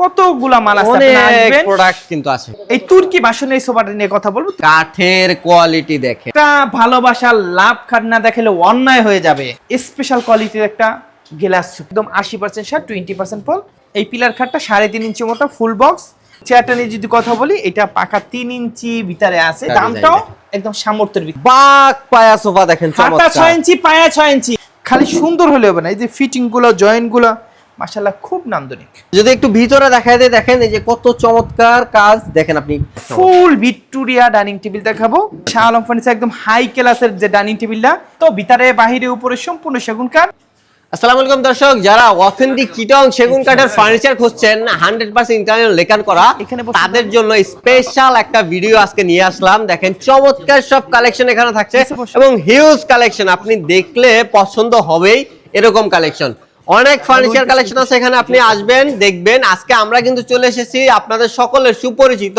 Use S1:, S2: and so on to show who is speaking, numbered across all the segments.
S1: কতগুলা মাল আছে, আপনি আসবেন।
S2: প্রোডাক্ট কিন্তু আছে।
S1: এই তুর্কি বাসনের এই সোফাটা নিয়ে কথা বলবো।
S2: কাঠের কোয়ালিটি দেখে,
S1: একটা ভালোবাসার লাভ খাট না দেখালে অন্যায় হয়ে যাবে। স্পেশাল কোয়ালিটির একটা গ্লাস, একদম 80% শার্ট 20% ফল। এই পিলার খাটটা 3.5 ইঞ্চি মোটা, ফুল বক্স। চেয়ারটা নিয়ে যদি কথা বলি, এটা পাকা 3 ইঞ্চি ভিতরে আছে, দামটাও একদম সামর্থ্যের ভিতরে।
S2: বাক পায়া সোফা দেখেন,
S1: হাতা 6
S2: চমৎকার।
S1: ইঞ্চি, পায়া 6 ইঞ্চি। খালি সুন্দর হলে হবে না, এই যে ফিটিং গুলো, জয়েন্ট গুলো মাশাআল্লাহ খুব নান্দনিক।
S2: যদি একটু ভিতরে দেখায় দেয়, দেখেন এই যে কত চমৎকার কাজ দেখেন আপনি।
S1: ফুল ভিক্টোরিয়া ডাইনিং টেবিল দেখাবো। শাহ আলম ফার্নিচার একদম হাই ক্লাসের যে ডাইনিং টেবিলটা, তো ভিতরে বাহিরে উপরে সম্পূর্ণ সেগুন কাঠ।
S2: আসসালামু আলাইকুম দর্শক, যারা অথেন্টিক চিটং সেগুন কাঠের ফার্নিচার খুঁজছেন 100% ইন্টারন্যাশনাল লেকার করা, তাদের জন্য স্পেশাল একটা ভিডিও আজকে নিয়ে আসলাম। দেখেন চমৎকার সব কালেকশন এখানে থাকছে এবং হিউজ কালেকশন, আপনি দেখলে পছন্দ হবেই এরকম কালেকশন। অনেক ফার্নিচার কালেকশন আছে এখানে, আপনি আসবেন দেখবেন। আজকে আমরা কিন্তু চলে এসেছি আপনাদের সকলের সুপরিচিত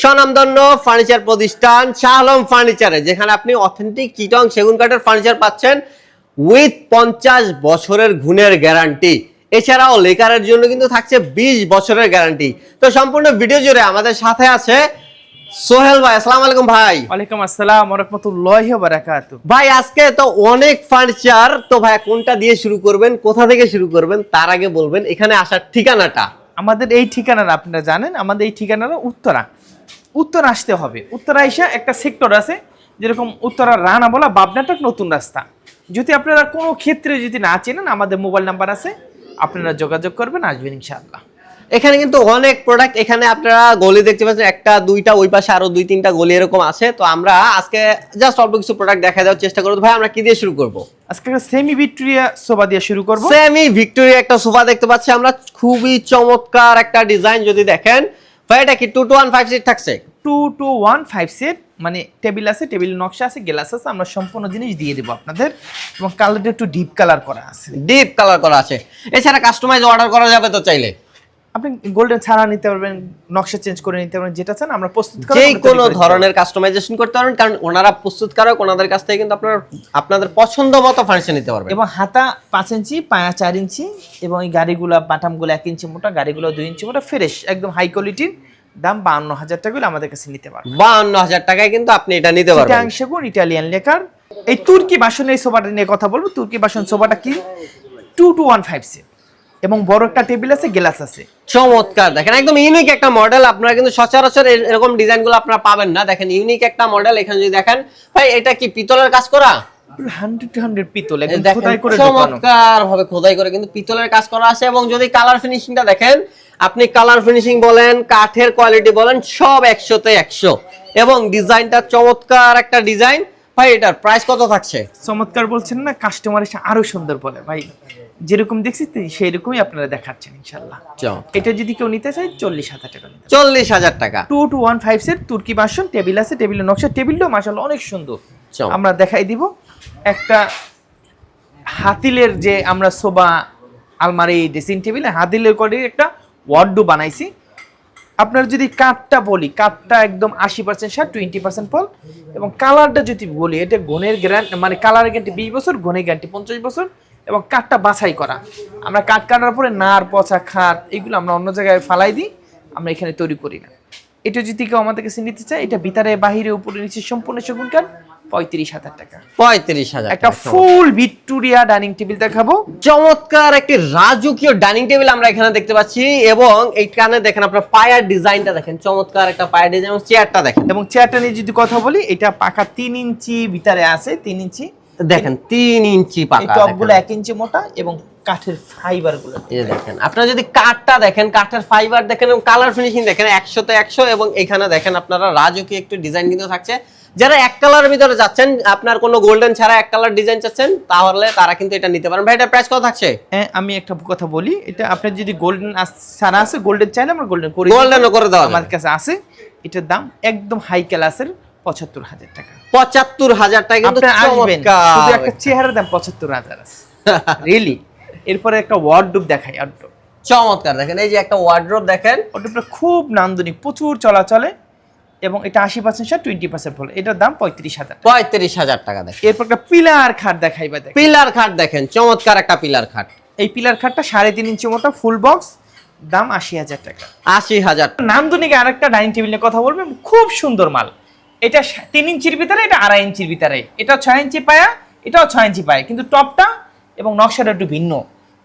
S2: স্বনামধন্য ফার্নিচার প্রতিষ্ঠান শাহ আলম ফার্নিচারে, যেখানে আপনি অথেন্টিক চিটং সেগুন কাঠের ফার্নিচার পাচ্ছেন উইথ 50 বছরের গুণের গ্যারান্টি। এছাড়াও লেকারের জন্য কিন্তু থাকছে 20 বছরের গ্যারান্টি। তো সম্পূর্ণ ভিডিও জুড়ে আমাদের সাথে আছে সোহেল ভাই। আসসালামু আলাইকুম ভাই।
S1: ওয়ালাইকুম আসসালাম ওয়া রাহমাতুল্লাহি ওয়া বারাকাতুহু।
S2: ভাই আজকে তো অনেক ফার্নিচার, তো ভাই কোনটা দিয়ে শুরু করবেন, কোথা থেকে শুরু করবেন, তার আগে বলবেন এখানে আসার ঠিকানাটা।
S1: আমাদের এই ঠিকানাটা আপনারা জানেন, আমাদের এই ঠিকানাটা উত্তরা আসতে হবে। উত্তরা এসে একটা সেক্টর আছে, যেরকম উত্তরা রানা বলা বাবনাটক নতুন রাস্তা। যদি আপনারা কোনো ক্ষেত্রে যদি না চেনেন, আমাদের মোবাইল নাম্বার আছে, আপনারা যোগাযোগ করবেন, আসবেন ইনশাআল্লাহ।
S2: এখানে কিন্তু অনেক প্রোডাক্ট, এখানে আপনারা গলি দেখতে পাচ্ছেন, একটা দুইটা, ওই পাশে আরো 2-3টা গলি এরকম আছে। তো আমরা আজকে জাস্ট অল্প কিছু প্রোডাক্ট দেখা দেওয়ার চেষ্টা করব। ভাই আমরা কি দিয়ে শুরু করব?
S1: আজকে একটা সেমি ভিক্টোরিয়া সোফা দিয়ে শুরু করব।
S2: সেমি ভিক্টোরিয়া একটা সোফা দেখতে পাচ্ছি আমরা, খুবই চমৎকার একটা ডিজাইন। যদি দেখেন ভাই, এটা কি 2 to 1 5 সিট থাকছে?
S1: 2 to 1 5 সেট, মানে টেবিল আছে, টেবিল নকশা আছে, গ্লাস আছে, আমরা সম্পূর্ণ জিনিস দিয়ে দেব আপনাদের। এবং কালারটা একটু ডিপ কালার করা আছে,
S2: ডিপ কালার করা আছে। এছাড়া কাস্টমাইজ অর্ডার করা যাবে তো চাইলে?
S1: আপনি গোল্ডেন ছাড়া নিতে পারবেন, নকশা চেঞ্জ করে নিতে পারবেন, যেটা চান আমরা প্রস্তুত করে
S2: যে কোনো ধরনের কাস্টমাইজেশন করতে পারবেন, কারণ ওনারা প্রস্তুতকারক, ওনাদের কাছ থেকে কিন্তু আপনারা আপনাদের পছন্দ মতো ফার্নিচার নিতে পারবেন।
S1: এবং হাতা 5 ইঞ্চি, পায়া 4 ইঞ্চি, এবং এই গাড়িগুলো বাটামগুলো 1 ইঞ্চি মোটা, গাড়িগুলো 2 ইঞ্চি মোটা, ফ্রেশ একদম হাই কোয়ালিটির। দাম 52,000 টাকা হলে আমাদের কাছে নিতে পারবেন।
S2: 52,000 টাকায় কিন্তু আপনি এটা নিতে পারবেন।
S1: চিটাং সেগুন, ইটালিয়ান লেকার। এই তুর্কি বাসনের এই সোফাটা নিয়ে কথা বলবো। তুর্কি বাসন সোফাটা কি 2 to 1 5 সেট, এবং বড় একটা টেবিল আছে, গ্লাস আছে।
S2: চমৎকার, দেখেন একদম ইউনিক একটা মডেল। আপনারা কিন্তু সচরাচর এরকম ডিজাইনগুলো আপনারা পাবেন না। দেখেন ইউনিক একটা মডেল। এখানে যদি দেখেন ভাই, এটা কি পিতলের কাজ করা?
S1: 100 পিতল, একদম খোদাই করে
S2: চমৎকার ভাবে খোদাই করে কিন্তু পিতলের কাজ করা আছে। এবং যদি কালার ফিনিশিংটা দেখেন, আপনি কালার ফিনিশিং বলেন, কাঠের কোয়ালিটি বলেন, সব 100তে 100। এবং ডিজাইনটা চমৎকার একটা ডিজাইন। ভাই এটার প্রাইস কত থাকছে?
S1: চমৎকার বলছেন না, কাস্টমার এসে আরো সুন্দর বলে। ভাই যেরকম দেখছি সেই রকমই আপনারা দেখাচ্ছেন ইনশাআল্লাহ। এটা যদি কেউ নিতে চায় 40,000 টাকা।
S2: 40,000 টাকা।
S1: 2 to 1 5 সেট, তুর্কি বাসন, টেবিল আছে, টেবিলের নকশা, টেবিলটাও মাশাআল্লাহ অনেক সুন্দর। আমরা দেখাই দিব একটা হাতিলের যে আমরা সোফা, আলমারি, ড্রেসিং টেবিল, হাতিলের কোয়ালিটির একটা ওয়ার্ডরোব বানাইছি। আপনার যদি কাঠটা বলি, কাঠটা একদম 80% শার্ট 20% ফল। এবং কালারটা যদি বলি, এটা গুণের গ্যারান্টি, মানে কালারের গ্যারান্টি 20 বছর, গুণের গ্যারান্টি 50 বছর। এবং কাঠটা বাছাই করা, আমরা কাঠ কাটার পরে নার, পচা, খাট এগুলো আমরা অন্য জায়গায় ফালাই দিই, আমরা এখানে তৈরি করি না। এটা যদি কেউ আমাদের কাছে নিতে চায়, এটা ভিতরে বাহিরে উপরে নিচে সম্পূর্ণ সেগুন কাঠ, 35,000 টাকা।
S2: 35,000।
S1: একটা ফুল ভিক্টোরিয়া ডাইনিং টেবিল দেখাবো।
S2: চমৎকার একটি রাজকীয় ডাইনিং টেবিল আমরা এখানে দেখতে পাচ্ছি। এবং এইখানে দেখেন আপনার পায়ার ডিজাইনটা দেখেন, চমৎকার একটা পায়ার ডিজাইন। এবং চেয়ারটা দেখেন,
S1: এবং চেয়ারটা নিয়ে যদি কথা বলি, এটা পাকা 3 ইঞ্চি ভিতরে আছে, 3 ইঞ্চি
S2: দেখেন, 3 ইঞ্চি পাকা।
S1: এই টপগুলো 1 ইঞ্চি মোটা, এবং কাঠের ফাইবার গুলো
S2: এই যে দেখেন, আপনারা যদি কাঠটা দেখেন, কাঠের ফাইবার দেখেন, এবং কালার ফিনিশিং দেখেন 100তে 100। এবং এখানে দেখেন আপনারা রাজকীয় একটু ডিজাইন কিন্তু থাকছে। যারা এক কালারের ভিতরে যাচ্ছেন, আপনার কোনো গোল্ডেন ছাড়া এক কালার ডিজাইন চাচ্ছেন, তাহলে তারা কিন্তু এটা নিতে পারেন। ভাই এটার প্রাইস কত থাকছে?
S1: হ্যাঁ, আমি একটা কথা বলি, এটা আপনার যদি গোল্ডেন ছাড়া আছে, গোল্ডেন চাইলে আমরা গোল্ডেন করে
S2: গোল্ডেনও করে দাও,
S1: আমার কাছে আছে। এটার দাম একদম হাই ক্লাসের 75,000 টাকা।
S2: 75,000 টাকা কিন্তু
S1: চমৎকার। শুধু একটা চেহারার দাম 75,000 আছে রিয়েলি। এরপরে একটা ওয়ার্ডরোব দেখাই।
S2: চমৎকার, দেখেন এই যে একটা ওয়ার্ডরোব দেখেন,
S1: ওয়ার্ডরোবটা খুব নান্দনিক, প্রচুর চলাচলে। এবং এটা 80% শার্ট 20% ফল। এটার দাম 35,000 টাকা।
S2: 35,000 টাকা। দেখেন
S1: এরপর একটা পিলার খাট দেখাইবা। দেখেন
S2: পিলার খাট দেখেন, চমৎকার একটা পিলার খাট।
S1: এই পিলার খাটটা 3.5 ইঞ্চি মোটা, ফুল বক্স, দাম ৮০,০০০ টাকা।
S2: ৮০,০০০।
S1: নান্দনিক আরেকটা ডাইনিং টেবিল নিয়ে কথা বলবো, খুব সুন্দর মাল। এটা ৩ ইঞ্চির ভিতরে, এটা ২.৫ ইঞ্চির ভিতরে, এটা ৬ ইঞ্চি পায়া, এটাও 6 ইঞ্চি পায়া, কিন্তু টপটা এবং নকশাটা একটু ভিন্ন।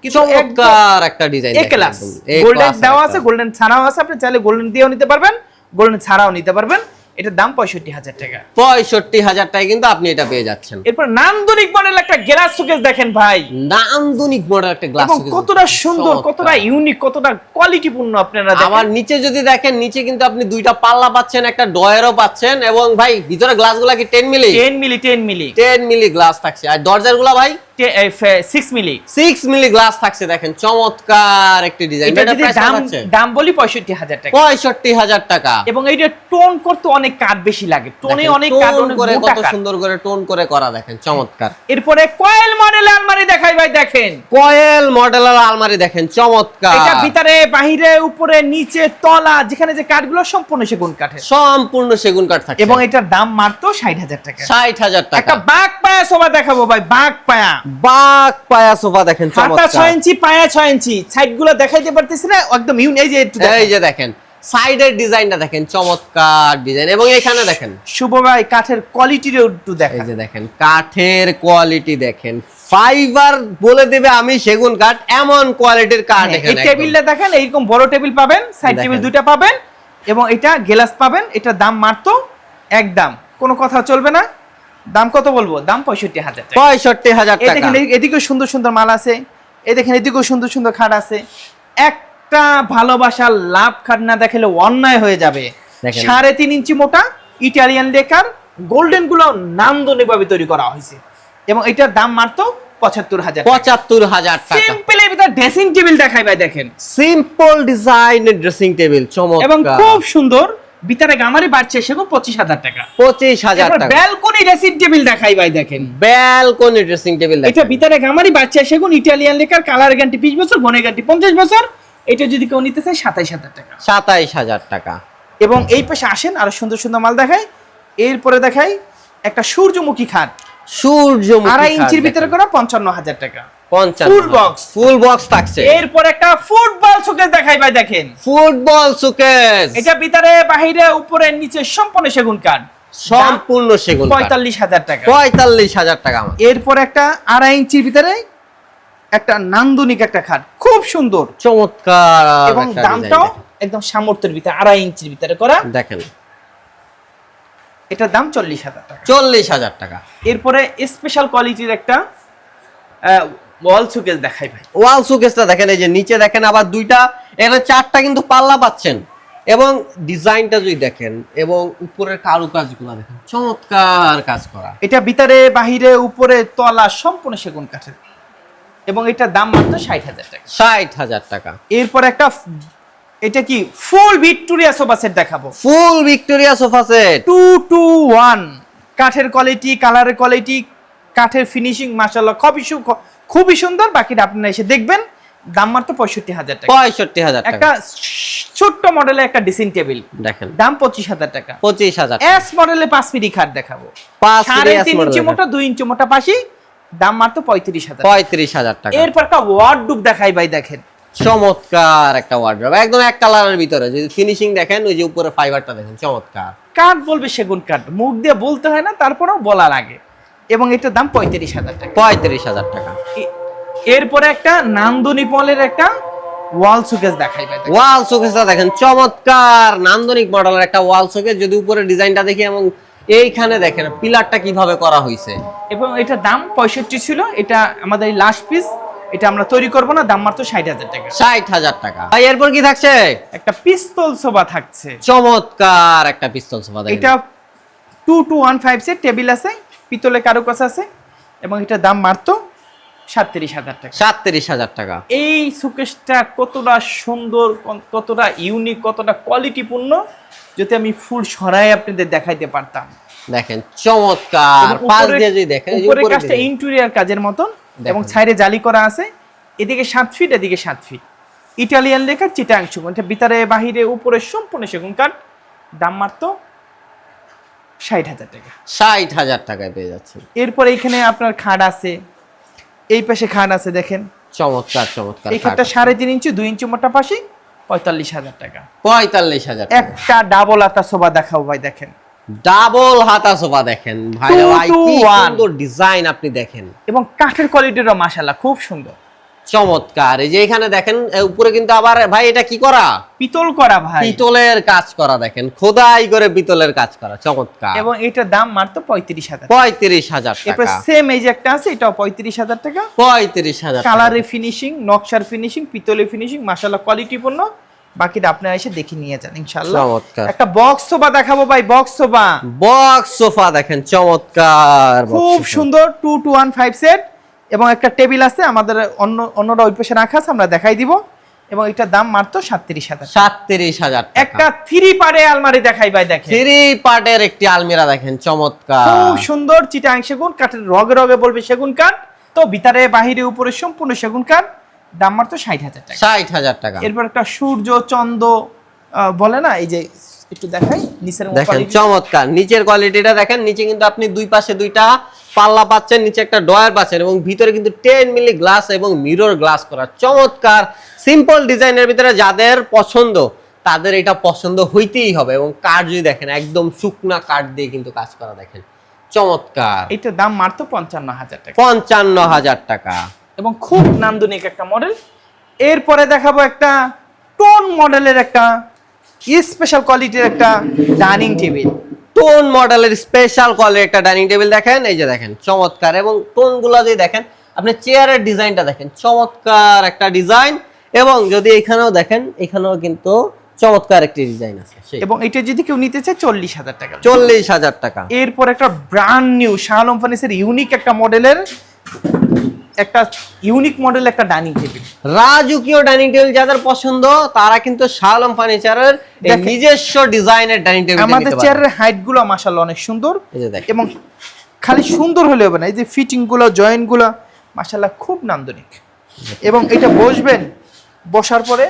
S2: চমৎকার একটা ডিজাইন,
S1: এ ক্লাস। গোল্ডেন দেওয়া আছে, গোল্ডেন ছাড়াও আছে, আপনি চাইলে গোল্ডেন দিয়েও নিতে পারবেন, গোল্ডেন ছাড়াও নিতে পারবেন। এটার দাম ৬৫,০০০ টাকা।
S2: ৬৫,০০০ টাকায় কিন্তু আপনি এটা পেয়ে যাচ্ছেন।
S1: এরপর নান্দনিক মডেল একটা গ্লাস শোকেস দেখেন ভাই,
S2: নান্দনিক মডেল একটা গ্লাস শোকেস,
S1: কতটা সুন্দর, কতটা ইউনিক, কতটা কোয়ালিটিপূর্ণ। আপনারা দেখেন
S2: আবার নিচে যদি দেখেন, নিচে কিন্তু আপনি দুইটা পাল্লা পাচ্ছেন, একটা ডয়ারও পাচ্ছেন, এবং ভাই ভিতরে গ্লাসগুলো কি 10 মিলি 10 মিলি গ্লাস থাকছে, আর দরজাগুলো ভাই
S1: 6 মিলি
S2: 6 মিলি গ্লাস থাকছে। দেখেন চমৎকার একটি ডিজাইন।
S1: এটা যদি দাম বলি ৬৫,০০০ টাকা।
S2: ৬৫,০০০ টাকা।
S1: এবং এইটা টোন করতে অনেক কাট বেশি লাগে, টোনে অনেক কাট, অনেক
S2: করে
S1: মোটা
S2: কত
S1: কাট।
S2: সুন্দর করে টোন করে করা, দেখেন চমৎকার।
S1: এরপরে কয়েল মডেলের আলমারি দেখাই ভাই, দেখেন
S2: কয়েল মডেলের আলমারি দেখেন চমৎকার।
S1: এটা ভিতরে বাহিরে উপরে নিচে তলা যেখানে যে কাঠগুলো সম্পূর্ণ সেগুন কাঠের,
S2: সম্পূর্ণ সেগুন কাঠ থাকে,
S1: এবং এটার দাম মাত্র ৬০,০০০ টাকা।
S2: ৬০,০০০ টাকা।
S1: একটা বাঘ পায়া সোফা দেখাবো ভাই, বাঘ পায়া
S2: সোফা দেখেন চমৎকার।
S1: ৬ ইঞ্চি পায়া ৬ ইঞ্চি, সাইডগুলো দেখাইতে পারতেছি না, একদম এই যে একটু
S2: এই যে দেখেন সাইডের ডিজাইনটা দেখেন চমৎকার ডিজাইন, এবং এখানে দেখেন
S1: শুভ ভাই কাঠের কোয়ালিটিটা একটু দেখেন।
S2: এই যে দেখেন কাঠের কোয়ালিটি দেখেন, ফাইবার বলে দেবে আমি সেগুন কাঠ, এমন কোয়ালিটির কাঠ।
S1: এই টেবিলটা দেখেন, এইরকম বড় টেবিল পাবেন, সাইড টেবিল দুটো পাবেন, এবং এটা গ্লাস পাবেন। এটা দাম মাত্র একদম কোনো কথা চলবে না। দাম কত বলবো? দাম ৬৫,০০০ টাকা।
S2: ৬৫,০০০ টাকা।
S1: দেখেন এদিকেও সুন্দর সুন্দর মাল আছে, এই দেখেন এদিকেও সুন্দর সুন্দর খাট আছে। একটা ভালোবাসার লাভ খাট না দেখালে অন্যায় হয়ে যাবে। ৩.৫ ইঞ্চি মোটা ইটালিয়ান লেকার, গোল্ডেন গুলো নান্দনিকভাবে তৈরি করা হয়েছে, এবং এটার দাম মাত্র ৭৫,০০০ টাকা।
S2: ৭৫,০০০ টাকা।
S1: সিম্পল এর ভিতর ড্রেসিং টেবিল দেখাই ভাই, দেখেন
S2: সিম্পল ডিজাইনের ড্রেসিং টেবিল চমৎকার
S1: এবং খুব সুন্দর। ভিতরে গামারি বাড়ছে সেগুন ২৫,০০০ টাকা।
S2: ২৫,০০০ টাকা।
S1: ব্যালকনি ড্রেসিং টেবিল দেখাই ভাই, দেখেন
S2: ব্যালকনি ড্রেসিং টেবিল।
S1: এটা ভিতরে গামারি বাড়ছে সেগুন ইটালিয়ান লেকার, কালার গ্যারান্টি ২০ বছর, ঘনের গ্যারান্টি ৫০ বছর। এটা যদি কেউ নিতে চায় ২৭,০০০ টাকা।
S2: ২৭,০০০ টাকা।
S1: এবং এই পাশে আসেন, আরো সুন্দর সুন্দর মাল দেখাই। এরপরে দেখাই একটা সূর্যমুখী খাট,
S2: সূর্যমুখী
S1: ২.৫ ইঞ্চির ভিতরে করা ৫৫,০০০ টাকা।
S2: ৫৫
S1: ফুল বক্স,
S2: ফুল বক্স থাকছে।
S1: এরপর একটা ফুটবল শোকেস দেখাই ভাই, দেখেন
S2: ফুটবল শোকেস।
S1: এটা ভিতরে বাহিরে উপরে নিচে সম্পূর্ণ সেগুন কাঠ,
S2: সম্পূর্ণ সেগুন কাঠ,
S1: ৪৫,০০০ টাকা।
S2: ৪৫,০০০ টাকা।
S1: এরপর একটা ২.৫ ইঞ্চির ভিতরে একটা নান্দনিক একটা খাট, খুব সুন্দর
S2: চমৎকার,
S1: এবং দামটাও একদম সামর্থ্যের ভিতরে, ২.৫ ইঞ্চির ভিতরে করা,
S2: দেখেন
S1: এটার দাম ৪০,০০০ টাকা।
S2: ৪০,০০০ টাকা।
S1: এরপরে স্পেশাল কোয়ালিটির একটা ওয়াল শোকেস দেখাই ভাই।
S2: ওয়াল শোকেসটা দেখেন, এই যে নিচে দেখেন আবার দুইটা, এখানে ৪টা কিন্তু পাল্লা পাচ্ছেন, এবং ডিজাইনটা যদি দেখেন, এবং উপরের কারুকাজগুলো দেখেন চমৎকার কাজ করা।
S1: এটা ভিতরে বাহিরে উপরে তলা সম্পূর্ণ সেগুন কাঠের, এবং এটার দাম মাত্র ৬০,০০০ টাকা।
S2: ৬০,০০০ টাকা।
S1: এরপর একটা এটা কি ফুল ভিক্টোরিয়া সোফা সেট দেখাবো।
S2: ফুল ভিক্টোরিয়া সোফা সেট
S1: 2-to-1, কাঠের কোয়ালিটি, কালারের কোয়ালিটি, কাঠের ফিনিশিং মাশাআল্লাহ খুবই সুন্দর। বাকিটা আপনারা এসে দেখবেন। দাম মাত্র ৬৫,০০০ টাকা।
S2: ৬৫,০০০ টাকা।
S1: একটা ছোট্ট মডেলের একটা ড্রেসিং টেবিল
S2: দেখেন,
S1: দাম ২৫,০০০ টাকা।
S2: ২৫,০০০।
S1: এস মডেলের ৫ মিলি খাট দেখাবো, ৩.৫ ইঞ্চি মোটা ২ ইঞ্চি মোটা পাশি, দাম মাত্র ৩৫,০০০।
S2: ৩৫,০০০ টাকা।
S1: এরপর একটা ওয়ার্ডরোব দেখাই ভাই, দেখেন
S2: চমৎকার একটা ওয়ার্ডরোব, একদম এক কালারের ভিতরে। যদি ফিনিশিং দেখেন, ওই যে উপরে ফাইবারটা দেখেন চমৎকার।
S1: কাঠ বলবে সেগুন কাঠ, মুখ দিয়ে বলতে হয় না, তারপরেও বলা লাগে, এবং এটার দাম ৩৫,০০০ টাকা।
S2: ৩৫,০০০ টাকা।
S1: এরপরে একটা নান্দনিক মডেলের একটা ওয়াল শোকেস দেখাই ভাই।
S2: ওয়াল শোকেসটা দেখেন চমৎকার, নান্দনিক মডেলের একটা ওয়াল শোকেস। যদি উপরে ডিজাইনটা দেখি, এবং এইখানে দেখেন পিলারটা কিভাবে করা হয়েছে,
S1: এবং এটার দাম ৬৫ ছিল। এটা আমাদের লাস্ট পিস, এটা আমরা তৈরি করব না, দাম মাত্র ৬০,০০০ টাকা।
S2: ৬০,০০০ টাকা। ভাই এরপর কি থাকছে?
S1: একটা পিস্তল সোফা থাকছে,
S2: চমৎকার একটা পিস্তল সোফা।
S1: এটা 2-to-1 সেট টেবিল আছে, পিতলের কারুকাজ আছে, এবং এটার দাম মাত্র ৩৭,০০০ টাকা।
S2: ৩৭,০০০ টাকা।
S1: এই শোকেসটা কতটা সুন্দর, কতটা ইউনিক, কতটা কোয়ালিটিপূর্ণ, যদি আমি ফুল সরাই আপনাদের দেখাইতে পারতাম।
S2: দেখেন চমৎকার, পাশ দিয়ে যদি দেখেন,
S1: উপরের কাজটা ইন্টেরিয়র কাজের মতন, এবং সাইডে জালি করা আছে। এদিকে ৭ ফিট, এদিকে ৭ ফিট, ইটালিয়ান লেখা, চিটাং সেগুন। এটা ভিতরে বাহিরে উপরে সম্পূর্ণ সেগুন কাঠ, দাম মাত্র ৬০,০০০ টাকা।
S2: ৬০,০০০ টাকায় পেয়ে যাচ্ছেন।
S1: এরপরে এখানে আপনার খাট আছে, এই পাশে খাট আছে, দেখেন
S2: চমৎকার চমৎকার।
S1: এই খাটটা ৩.৫ ইঞ্চি ২ ইঞ্চি মোটা পাশি, 45,000 টাকা।
S2: 45,000।
S1: একটা ডাবল হাতা সোফা দেখাও ভাই, দেখেন
S2: ডাবল হাতা সোফা দেখেন ভাই,
S1: 2
S2: ভাই
S1: to
S2: কি
S1: 1
S2: সুন্দর ডিজাইন আপনি দেখেন,
S1: এবং কাঠের কোয়ালিটিটা মাশাআল্লাহ খুব সুন্দর,
S2: চমৎকার। এই যে এখানে দেখেন উপরে কিন্তু আবার ভাই এটা কি করা,
S1: পিতল করা ভাই,
S2: পিতলের কাজ করা, দেখেন খোদাই করে পিতলের কাজ করা, চমৎকার।
S1: এবং এটার দাম মাত্র 35,000।
S2: 35,000
S1: এরপর
S2: টাকা।
S1: সেম এই যে একটা আছে, এটাও 35,000 টাকা।
S2: 35,000
S1: কালারে ফিনিশিং, নকশার ফিনিশিং, পিতলের ফিনিশিং মাশাআল্লাহ কোয়ালিটিপূর্ণ। বাকিটা আপনারা এসে দেখে নিয়ে যান ইনশাআল্লাহ।
S2: চমৎকার।
S1: একটা বক্স সোফা দেখাবো ভাই, বক্স সোফা,
S2: বক্স সোফা দেখেন চমৎকার,
S1: খুব সুন্দর 2 to 1 5 সেট। এবং একটা টেবিল আছে আমাদের, অন্যরা ওই পাশে রাখা আছে, আমরা দেখাই দিব। এবং এটার দাম মাত্র 37,000।
S2: 37,000 টাকা।
S1: একটা 3 পারে আলমারি দেখাই ভাই, দেখেন
S2: 3 পার্টের একটি আলমিরা দেখেন চমৎকার,
S1: খুব সুন্দর চিটাং সেগুন কাঠের, রগে রগে বলবে সেগুন কাঠ, তো ভিতরে বাহিরে উপরে সম্পূর্ণ সেগুন কাঠ। দাম মাত্র 60,000 টাকা।
S2: 60,000 টাকা।
S1: এরপর একটা সূর্য চন্দ্র বলে না, এই যে একটু দেখাই নিচের
S2: দেখেন চমৎকার, নিচের কোয়ালিটিটা দেখেন, নিচে কিন্তু আপনি দুই পাশে দুইটা পাল্লা পাচ্ছেন, নিচে একটা ডয়ার পাচ্ছেন, এবং ভিতরে কিন্তু 10 মিলি গ্লাস এবং মিরর গ্লাস করা, চমৎকার সিম্পল ডিজাইনের ভিতরে যাদের পছন্দ তাদের এটা পছন্দ হইতেই হবে। এবং কাঠ যদি দেখেন একদম শুকনা কাঠ দিয়ে কিন্তু কাজ করা, দেখেন চমৎকার।
S1: এটার দাম মাত্র 55,000 টাকা।
S2: 55,000 টাকা।
S1: এবং খুব নান্দনিক একটা মডেল। এরপরে দেখাবো একটা টোন মডেলের একটা স্পেশাল কোয়ালিটির একটা ডাইনিং টেবিল।
S2: টোন মডেলের স্পেশাল কোয়ালিটির একটা ডাইনিং টেবিল দেখেন, এই যে দেখেন চমৎকার। এবং টোনগুলো যদি দেখেন, আপনি চেয়ারের ডিজাইনটা দেখেন চমৎকার একটা ডিজাইন। এবং যদি এখানেও দেখেন, এখানেও কিন্তু চমৎকার একটি ডিজাইন আছে।
S1: এবং এটা যদি কেউ নিতে চায় 40,000 টাকা।
S2: 40,000 টাকা।
S1: এরপর একটা brand new Shah Alam furniture unique একটা মডেলের একটা ইউনিক মডেল একটা ডাইনিং টেবিল,
S2: রাজকীয় ডাইনিং টেবিল যাদের পছন্দ তারা কিন্তু শাহ আলম ফার্নিচারের নিজস্ব ডিজাইনের ডাইনিং টেবিল নিতে পারে।
S1: আমাদের চেয়ারের হাইট গুলো মাশাআল্লাহ অনেক সুন্দর,
S2: এই যে দেখেন,
S1: এবং খালি সুন্দর হলে হবে না, এই যে ফিটিং গুলো, জয়েন্ট গুলো মাশাআল্লাহ খুব নান্দনিক। এবং এটা বসবেন, বসার পরে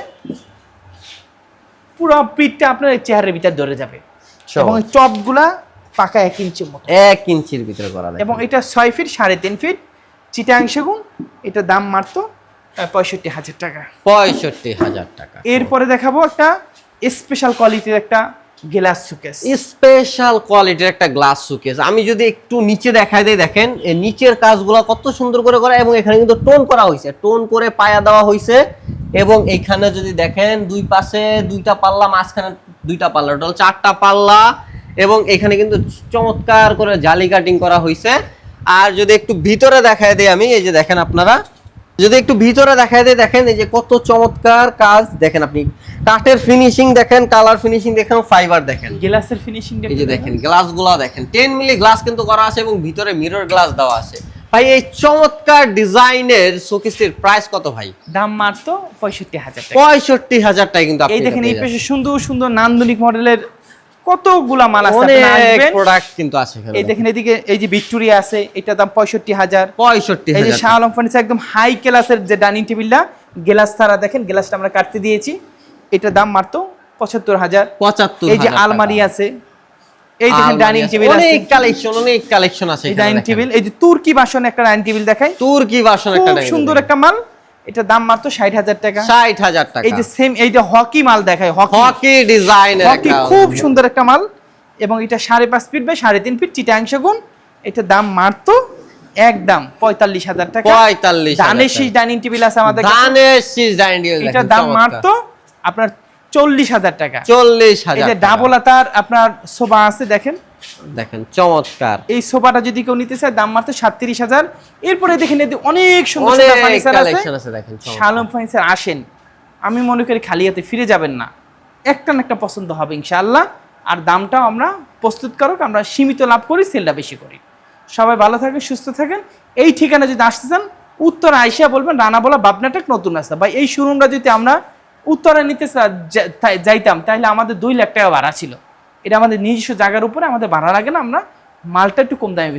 S1: পুরো পিঠটা আপনার এই চেয়ারের ভিতর ধরে যাবে। এবং এই চপগুলা পাকা 1 ইঞ্চির মতো,
S2: 1 ইঞ্চির ভিতরে করা।
S1: এবং এটা 6 ফিট 3.5 ফিট চিটাং সেগুন। এটা দাম মাত্র 65,000 টাকা।
S2: 65,000 টাকা।
S1: এরপরে দেখাবো একটা স্পেশাল কোয়ালিটির একটা গ্লাস শোকেস।
S2: স্পেশাল কোয়ালিটির একটা গ্লাস শোকেস। আমি যদি একটু নিচে দেখাই দেই, দেখেন এই নিচের কাজগুলো কত সুন্দর করে করা, এবং এখানে কিন্তু টোন করা হয়েছে, টোন করে পায়া দেওয়া হয়েছে। এবং এখানে যদি দেখেন দুই পাশে দুইটা পাল্লা, মাঝখানে দুইটা পাল্লা, টোটাল 4টা পাল্লা। এবং এখানে কিন্তু চমৎকার করে জালি কাটিং করা হয়েছে। আর যদি একটু ভিতরে দেখাই দেই আমি, এই যে দেখেন আপনারা যদি একটু ভিতরে দেখাই দেই, দেখেন এই যে কত চমৎকার কাজ, দেখেন আপনি কাঠের ফিনিশিং দেখেন, কালার ফিনিশিং দেখেন, ফাইবার দেখেন,
S1: গ্লাসের ফিনিশিং
S2: এই যে দেখেন গ্লাসগুলো দেখেন 10 মিলি গ্লাস কিন্তু করা আছে, এবং ভিতরে মিরর গ্লাস দেওয়া আছে। ভাই এই চমৎকার ডিজাইনের শোকেসটির প্রাইস কত ভাই?
S1: দাম মাত্র 65,000 টাকা।
S2: 65,000 টাকা কিন্তু আপনি
S1: এই দেখেন এই পাশে সুন্দর সুন্দর নান্দনিক মডেলের কতগুলা মাল আছে,
S2: অনেক
S1: আপনারা আসবেন।
S2: প্রোডাক্ট কিন্তু আছে এখানে।
S1: এই দেখেন এদিকে এই যে ভিক্টোরিয়া আছে, এটা দাম 65,000।
S2: 65,000
S1: এই যে শাহ আলম ফার্নিচার একদম হাই ক্লাসের যে ডাইনিং টেবিলটা, গ্লাস ছাড়া, দেখেন গ্লাসটা আমরা কাটতে দিয়েছি, এটা দাম মাত্র 75,000।
S2: 75,000।
S1: এই যে আলমারি আছে, এই দেখেন ডাইনিং টেবিল আছে,
S2: অনেক কালেকশন আছে
S1: এই
S2: এখানে।
S1: ডাইনিং টেবিল, এই যে তুর্কি বাসন একটা ডাইনিং টেবিল দেখাই,
S2: তুর্কি বাসন একটা
S1: খুব
S2: ডাইনিং
S1: সুন্দর একটা মাল, এটা দাম মাত্র 60,000 টাকা।
S2: 60,000 টাকা।
S1: এই যে সেম এই যে হকি মাল দেখাই,
S2: হকি ডিজাইনের
S1: হকি
S2: একটা
S1: খুব সুন্দর একটা মাল। এবং এটা 5.5 ফিট বাই 3.5 ফিট চিটাং সেগুন। এটা দাম মাত্র একদম 45,000 টাকা।
S2: 45,000
S1: দানেশি ডাইনিং টেবিল আছে আমাদের কাছে,
S2: দানেশি ডাইনিং টেবিল,
S1: এটা দাম মাত্র আপনার 40,000 টাকা।
S2: 40,000।
S1: এই যে ডাবল আতার আপনার সোফা আছে, দেখেন
S2: দেখেন চমৎকার।
S1: এই সোফাটা যদি কেউ নিতে চায় দাম মাত্র 37,000। এরপরে দেখেন এদিকে অনেক সুন্দর
S2: অনেক
S1: সুন্দর ফার্নিচার
S2: কালেকশন আছে, দেখেন
S1: শাহ আলম ফার্নিচার আসেন, আমি মনে করি খালি হাতে ফিরে যাবেন না, একটা না একটা পছন্দ হবে ইনশাআল্লাহ। আর দামটাও আমরা প্রস্তুতকারক, আমরা সীমিত লাভ করি, সেলটা বেশি করি। সবাই ভালো থাকেন, সুস্থ থাকেন। এই ঠিকানা যদি আসতে চান, উত্তর আইসা বলবেন রানাবোলা বাবনাটেক নতুন রাস্তা। ভাই এই শোরুমটা যদি আমরা উত্তরে নিতে যাইতাম তাহলে আমাদের 2 লাখ টাকা ভাড়া ছিল, এটা আমাদের নিজস্ব জায়গার উপরে, আমাদের ভাড়া লাগে না, আমরা মালটা একটু কম দামে